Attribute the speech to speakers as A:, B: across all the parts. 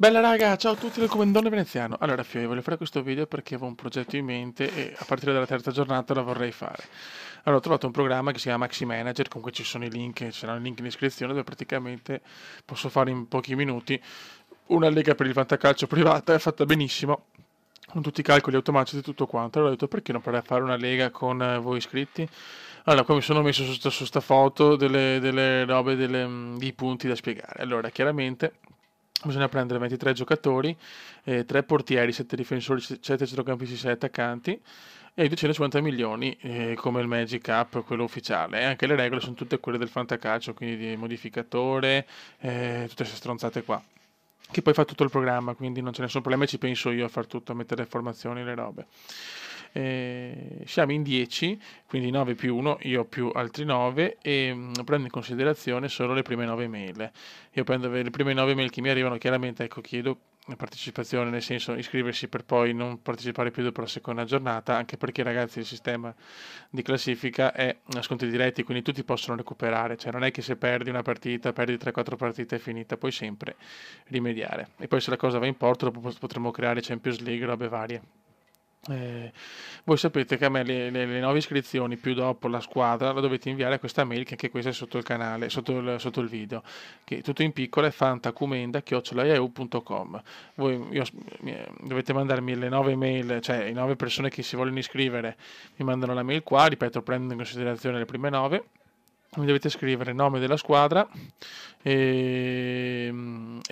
A: Bella raga, ciao a tutti del Comandone Veneziano. Allora, Fio, io voglio fare questo video perché avevo un progetto in mente e a partire dalla terza giornata la vorrei fare. Allora, ho trovato un programma che si chiama Maxi Manager, con cui ci sono i link, ci saranno i link in descrizione, dove praticamente posso fare in pochi minuti una lega per il fantacalcio privata, è fatta benissimo, con tutti i calcoli automatici e tutto quanto. Allora ho detto, perché non provare a fare una lega con voi iscritti? Allora, qua mi sono messo su sta foto delle robe, dei punti da spiegare. Allora, chiaramente bisogna prendere 23 giocatori, 3 portieri, 7 difensori, 7 centrocampisti, 6 attaccanti e 250 milioni come il Magic Cup, quello ufficiale. E anche le regole sono tutte quelle del fantacalcio, quindi di modificatore, tutte queste stronzate qua. Che poi fa tutto il programma, quindi non c'è nessun problema, ci penso io a far tutto, a mettere le formazioni e le robe. Siamo in 10, quindi 9 più 1, io più altri 9 e prendo in considerazione solo le prime 9 mail. Io prendo le prime 9 mail che mi arrivano, chiaramente ecco, chiedo la partecipazione, nel senso iscriversi per poi non partecipare più dopo la seconda giornata, anche perché ragazzi il sistema di classifica è a scontri diretti, quindi tutti possono recuperare, cioè non è che se perdi una partita, perdi 3-4 partite è finita, puoi sempre rimediare. E poi se la cosa va in porto dopo potremo creare Champions League, robe varie. Eh, Voi sapete che a me le nuove iscrizioni più dopo la squadra la dovete inviare a questa mail, che anche questa è sotto il canale, sotto il video, che tutto in piccolo è fantacumenda@yahoo.com. Dovete mandarmi le 9 mail, cioè le 9 persone che si vogliono iscrivere mi mandano la mail qua, ripeto, prendo in considerazione le prime 9. Mi dovete scrivere il nome della squadra e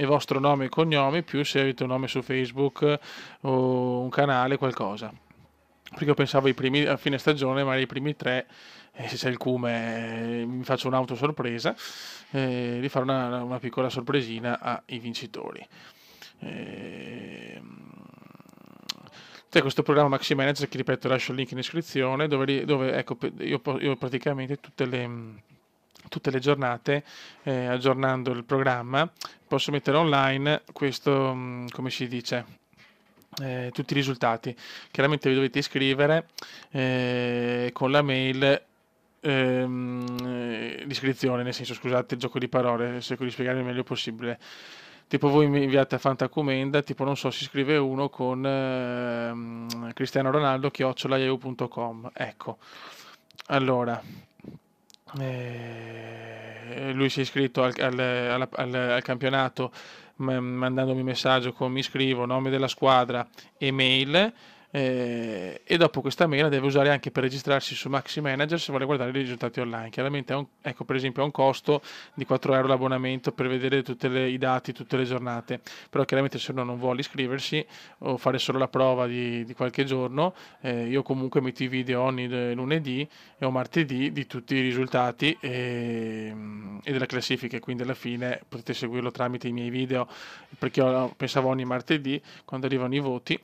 A: vostro nome e cognome, più se avete un nome su Facebook o un canale, qualcosa. Perché io pensavo a fine stagione, magari i primi tre, se c'è il cume, mi faccio un'auto sorpresa, di fare una piccola sorpresina ai vincitori. Ehm, C'è questo programma Maxi Manager che ripeto lascio il link in descrizione dove ecco, io praticamente tutte le giornate aggiornando il programma posso mettere online questo come si dice tutti i risultati. Chiaramente vi dovete iscrivere con la mail l'iscrizione, nel senso, scusate il gioco di parole, cerco di spiegare il meglio possibile. Tipo voi mi inviate a Fantacomenda, tipo non so, si scrive uno con Cristiano Ronaldo @yahoo.com. Ecco. Allora, lui si è iscritto al campionato mandandomi un messaggio con mi iscrivo, nome della squadra, email e dopo questa mail la deve usare anche per registrarsi su Maxi Manager se vuole guardare i risultati online. Chiaramente ecco, per esempio ha un costo di 4 euro l'abbonamento per vedere i dati tutte le giornate, però chiaramente se uno non vuole iscriversi o fare solo la prova di qualche giorno, io comunque metto i video ogni lunedì o martedì di tutti i risultati e della classifica, quindi alla fine potete seguirlo tramite i miei video, perché io pensavo ogni martedì quando arrivano i voti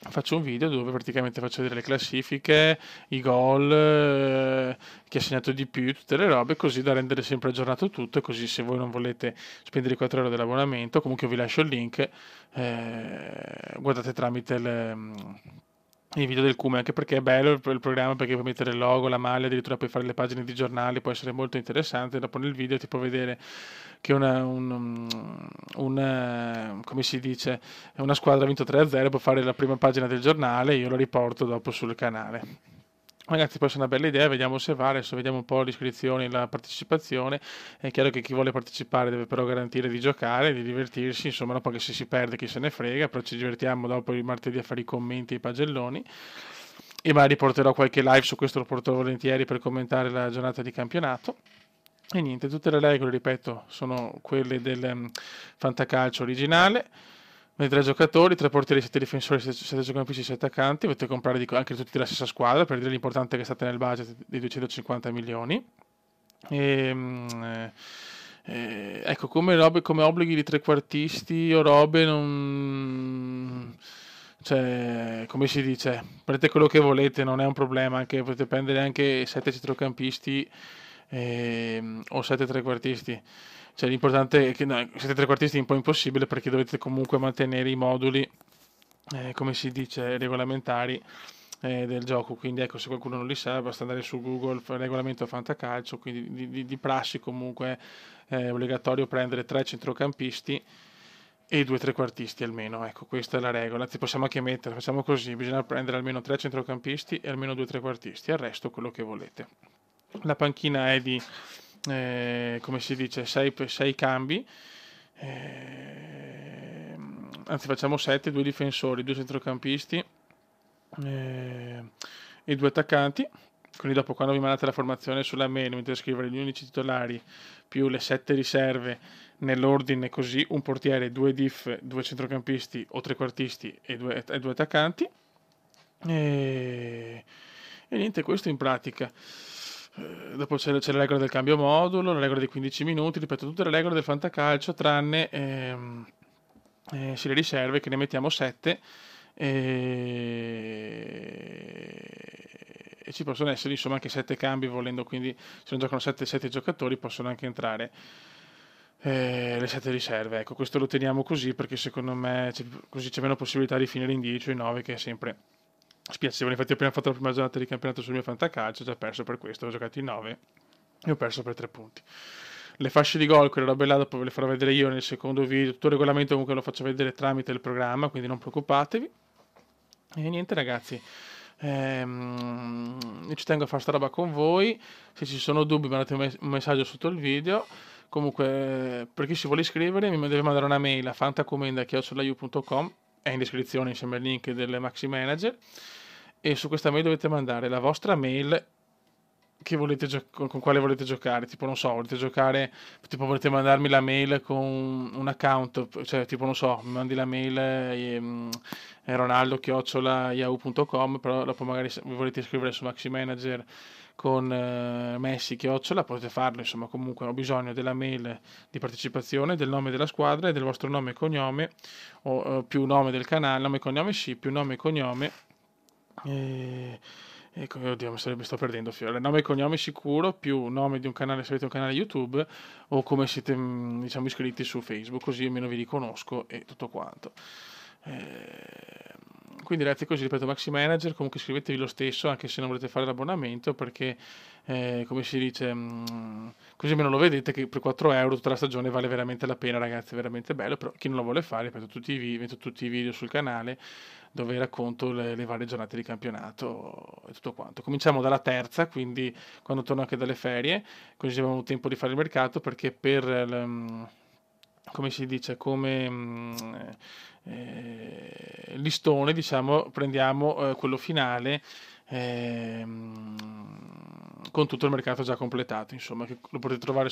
A: faccio un video dove praticamente faccio vedere le classifiche, i gol, chi ha segnato di più, tutte le robe, così da rendere sempre aggiornato tutto. E così se voi non volete spendere i 4 euro dell'abbonamento, comunque vi lascio il link, guardate tramite i video del Cume, anche perché è bello il programma, perché puoi mettere il logo, la maglia, addirittura puoi fare le pagine di giornali, può essere molto interessante. Dopo nel video ti può vedere che come si dice, una squadra ha vinto 3-0, può fare la prima pagina del giornale e io lo riporto dopo sul canale. Ragazzi, può essere una bella idea, vediamo se va, adesso vediamo un po' le iscrizioni e la partecipazione. È chiaro che chi vuole partecipare deve però garantire di giocare, di divertirsi, insomma, dopo che se si perde chi se ne frega, però ci divertiamo dopo il martedì a fare i commenti e i pagelloni. E magari porterò qualche live su questo, lo porterò volentieri per commentare la giornata di campionato. E niente, tutte le regole, ripeto, sono quelle del fantacalcio originale. 23 giocatori, 3 portieri, 7 difensori, 7 centrocampisti, 7 attaccanti. Potete comprare anche tutti della stessa squadra per dire l'importante è che state nel budget di 250 milioni. E, ecco, come obblighi di trequartisti o robe, non. Cioè, come si dice, prendete quello che volete, non è un problema, anche, potete prendere anche 7 centrocampisti o 7 trequartisti. Cioè, l'importante è che no, 7 trequartisti è un po' impossibile perché dovete comunque mantenere i moduli, come si dice, regolamentari del gioco. Quindi ecco, se qualcuno non li sa, basta andare su Google, regolamento fantacalcio, quindi di prassi comunque è obbligatorio prendere 3 centrocampisti e 2 trequartisti almeno, ecco, questa è la regola. Anzi, possiamo anche mettere, facciamo così, bisogna prendere almeno 3 centrocampisti e almeno 2 trequartisti, il resto quello che volete. La panchina è di, come si dice, 6 cambi, anzi facciamo 7, 2 difensori, 2 centrocampisti e 2 attaccanti. Quindi dopo, quando vi mandate la formazione sulla mail, dovete scrivere gli unici titolari più le 7 riserve nell'ordine così: un portiere, 2 diff, 2 centrocampisti o trequartisti e 2 attaccanti. E niente, questo in pratica. Dopo c'è la regola del cambio modulo, la regola dei 15 minuti, ripeto, tutte le regole del fantacalcio tranne le riserve, che ne mettiamo 7 e ci possono essere insomma anche 7 cambi volendo, quindi se non giocano 7 giocatori possono anche entrare le 7 riserve. Ecco, questo lo teniamo così perché secondo me così c'è meno possibilità di finire in 10 o in 9, che è sempre spiacevole. Infatti ho appena fatto la prima giornata di campionato sul mio fantacalcio, ho già perso per questo, ho giocato in 9 e ho perso per 3 punti. Le fasce di gol, quelle robe là, dopo ve le farò vedere io nel secondo video. Tutto il regolamento comunque lo faccio vedere tramite il programma, quindi non preoccupatevi. E niente ragazzi, io ci tengo a fare sta roba con voi. Se ci sono dubbi mandate un messaggio sotto il video. Comunque, per chi si vuole iscrivere, mi deve mandare una mail a fantacomenda@yahoo.com, è in descrizione insieme al link del Maxi Manager, e su questa mail dovete mandare la vostra mail che volete con quale volete giocare. Tipo, non so, volete giocare, tipo volete mandarmi la mail con un account, cioè tipo, non so, mi mandi la mail ronaldo@yahoo.com, però dopo magari vi volete iscrivere su Maxi Manager con Messi @, potete farlo. Insomma, comunque ho bisogno della mail di partecipazione, del nome della squadra e del vostro nome e cognome, o più nome del canale, nome e cognome sì, più nome e cognome oddio, mi sto perdendo fiore. Nome e cognome sicuro, più nome di un canale, se avete un canale YouTube, o come siete diciamo iscritti su Facebook, così almeno vi riconosco e tutto quanto. Quindi ragazzi, così, ripeto, Maxi Manager, comunque iscrivetevi lo stesso anche se non volete fare l'abbonamento, perché come si dice, così almeno lo vedete che per 4 euro tutta la stagione vale veramente la pena ragazzi, è veramente bello. Però chi non lo vuole fare, ripeto, metto tutti i video sul canale dove racconto le varie giornate di campionato e tutto quanto. Cominciamo dalla terza, quindi quando torno anche dalle ferie, così abbiamo tempo di fare il mercato, perché per come si dice, come listone, diciamo, prendiamo quello finale con tutto il mercato già completato, insomma, che lo potete trovare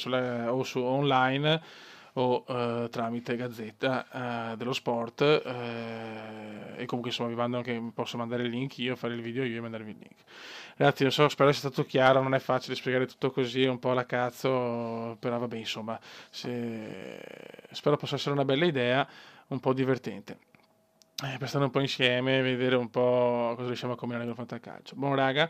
A: o su online o tramite Gazzetta dello Sport, e comunque insomma posso mandare il link io, fare il video io e mandarvi il link. Ragazzi, non so, spero sia stato chiaro, non è facile spiegare tutto così, è un po' alla cazzo, però vabbè, insomma, spero possa essere una bella idea, un po' divertente. Per stare un po' insieme, vedere un po' cosa riusciamo a combinare con il fantacalcio. Buon raga,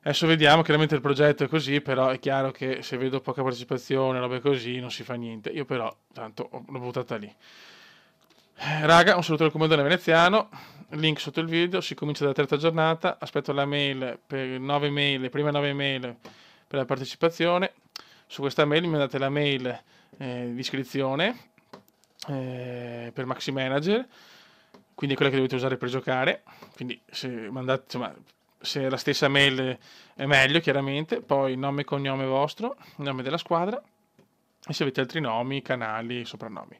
A: adesso vediamo, chiaramente il progetto è così, però è chiaro che se vedo poca partecipazione, robe così, non si fa niente. Io però, tanto, l'ho buttata lì. Raga, un saluto dal comandante veneziano, link sotto il video, si comincia dalla terza giornata, aspetto la mail per 9 mail, le prime 9 mail per la partecipazione. Su questa mail mi mandate la mail di iscrizione per Maxi Manager, quindi quella che dovete usare per giocare. Quindi se mandate, insomma, se è la stessa mail è meglio, chiaramente. Poi nome e cognome vostro, nome della squadra, e se avete altri nomi, canali, soprannomi.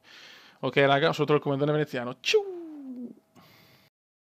A: Ok raga, sotto il comandante veneziano. Ciao!